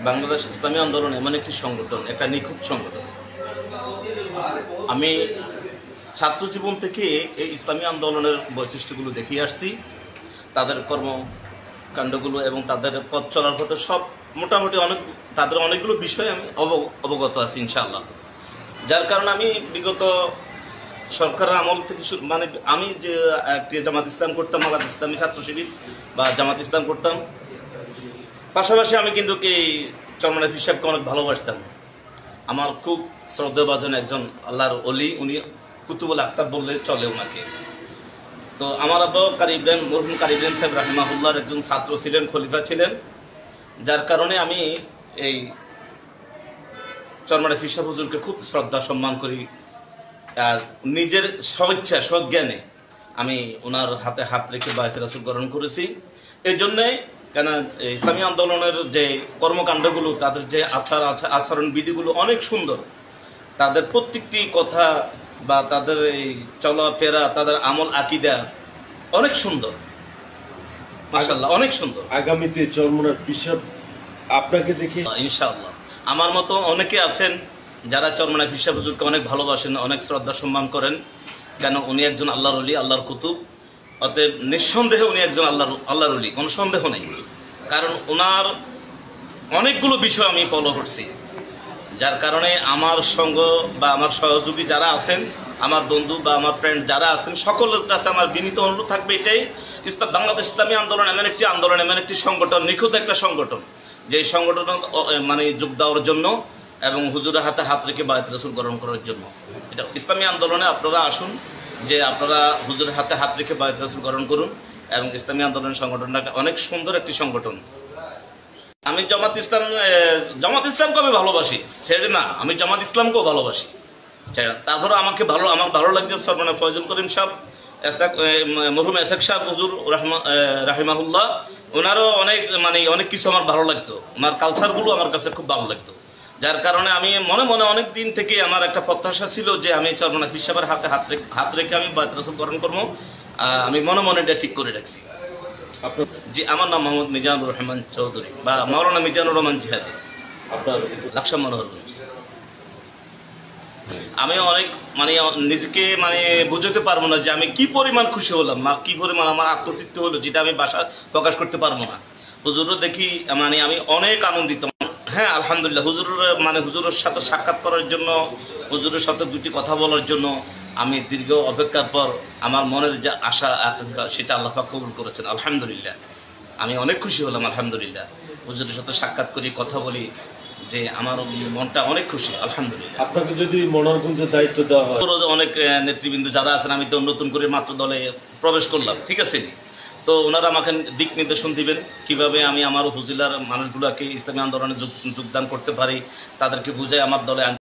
বাংলাদেশ ইসলামী আন্দোলন এমন একটি সংগঠন, একটা নিখুঁত সংগঠন। আমি ছাত্র জীবন থেকে এই ইসলামী আন্দোলনের বৈশিষ্ট্যগুলো দেখিয়ে আসছি, তাদের কর্মকাণ্ডগুলো এবং তাদের পথ চলার পথে সব মোটামুটি তাদের অনেকগুলো বিষয়ে আমি অবগত আছি ইনশাআল্লাহ। যার কারণে আমি বিগত সরকারের আমল থেকে আমি যে জামাত ইসলাম করতাম, আলাদা ইসলামী ছাত্র শিবির বা জামাত ইসলাম করতাম, পাশাপাশি আমি কিন্তু এই চরমনাই পীর সাহেবকে অনেক ভালোবাসতাম। আমার খুব শ্রদ্ধাভাজন একজন আল্লাহর অলি, উনি কুতুবুল আখতার বললে চলে ওনাকে। তো আমার আব্বা মরহুম কারি ইব্রাহিম সাহেব রাহিমাহুল্লাহর একজন ছাত্র ছিলেন, খলিফা ছিলেন। যার কারণে আমি এই চরমনাই পীর সাহেব হুজুরকে খুব শ্রদ্ধা সম্মান করি। নিজের স্বইচ্ছা সজ্ঞানে আমি ওনার হাতে হাত রেখে বায়াতে রাসূল গ্রহণ করেছি। এই জন্যে কেন ইসলামী আন্দোলনের যে কর্মকাণ্ডগুলো, তাদের যে আচরণ বিধিগুলো অনেক সুন্দর। তাদের প্রত্যেকটি কথা বা তাদের এই চলাফেরা, তাদের আমল আকিদা অনেক সুন্দর, মাশাআল্লাহ অনেক সুন্দর। আগামীতে চরমনাই পীর সাহেব আপনাকে দেখে ইনশাআল্লাহ আমার মতো অনেকে আছেন যারা চরমনাই পীর সাহেব হুজুরকে অনেক ভালোবাসেন, অনেক শ্রদ্ধা সম্মান করেন। কেন উনি একজন আল্লাহর ওলি, আল্লাহর কুতুব। অতএব নিঃসন্দেহে উনি একজন আল্লাহর ওলি, কোনো সন্দেহ নেই। কারণ ওনার অনেকগুলো বিষয় আমি ফলো করছি, যার কারণে আমার সঙ্গ বা আমার সহযোগী যারা আছেন, আমার বন্ধু বা আমার ফ্রেন্ড যারা আছেন, সকলের কাছে আমার বিনীত অনুরোধ থাকবে এটাই, বাংলাদেশ ইসলামী আন্দোলন এমন একটি আন্দোলন, এমন একটি সংগঠন, নিখুঁত একটা সংগঠন, যে সংগঠন যোগ দেওয়ার জন্য এবং হুজুরের হাতে হাত রেখে বায়াত রাসূল গ্রহণ করার জন্য। এটা ইসলামী আন্দোলনে আপনারা আসুন, যে আপনারা হুজুরের হাতে হাত রেখে বায়াত রাসূল গ্রহণ করুন। এবং ইসলামী আন্দোলনের সংগঠনটা অনেক সুন্দর একটি সংগঠন। আমি জামাত ইসলামকে আমি ভালোবাসি, ছেড়ে না, আমি জামাত ইসলামকেও ভালোবাসি। তারপরে আমার ভালো লাগছে সরমানা ফয়জুল করিম সাহেব, মরহুম এসাক সাহেব হুজুর রাহিমাহুল্লাহ, ওনারও অনেক কিছু আমার ভালো লাগতো, ওনার কালচারগুলো আমার কাছে খুব ভালো লাগতো। যার কারণে আমি মনে মনে অনেক দিন থেকে আমার একটা প্রত্যাশা ছিল যে আমি চরমনাই পীর সাহেবের হাতে হাত রেখে আমি বায়াত রাসূল গ্রহণ করবো। আমি মনে মনে এটা ঠিক করে রাখছি। জি, আমার নাম মোহাম্মদ মিজানুর রহমান চৌধুরী বা মাওলানা মিজানুর রহমান জিহাদি, আপনার লাকসাম মনোহরগঞ্জ। আমি অনেক নিজেকে বুঝতে পারবো না যে আমি কি পরিমাণ খুশি হলাম, কি পরিমাণ আমার আত্মতৃপ্তি হলো, যেটা আমি বাসা প্রকাশ করতে পারবো না। হুজুরও দেখি আমি অনেক আনন্দিত। হ্যাঁ, আলহামদুলিল্লাহ, হুজুরের সাথে সাক্ষাৎ করার জন্য, হুজুরের সাথে দুটি কথা বলার জন্য আমি দীর্ঘ অপেক্ষার পর আমার মনের যে আশা আকাঙ্ক্ষা, সেটা আল্লাহ পাক কবুল করেছেন। আলহামদুলিল্লাহ, আমি অনেক খুশি হলাম। আলহামদুলিল্লাহ, হুজুরের সাথে সাক্ষাৎ করি, কথা বলি, যে আমার মনটা অনেক খুশি। আলহামদুলিল্লাহ। আপনাকে যদি মনোরঞ্জনের দায়িত্ব দেওয়া হয়, অনেক নেতৃবৃন্দ যারা আছেন, আমি তো নতুন করে মাত্র দলে প্রবেশ করলাম, ঠিক আছে, তো ওনারা আমাকে দিক নির্দেশন দিবেন কিভাবে আমি আমার উপজেলার মানুষগুলোকে ইসলামী আন্দোলনে যোগদান করতে পারি, তাদেরকে বুঝাই আমার দলে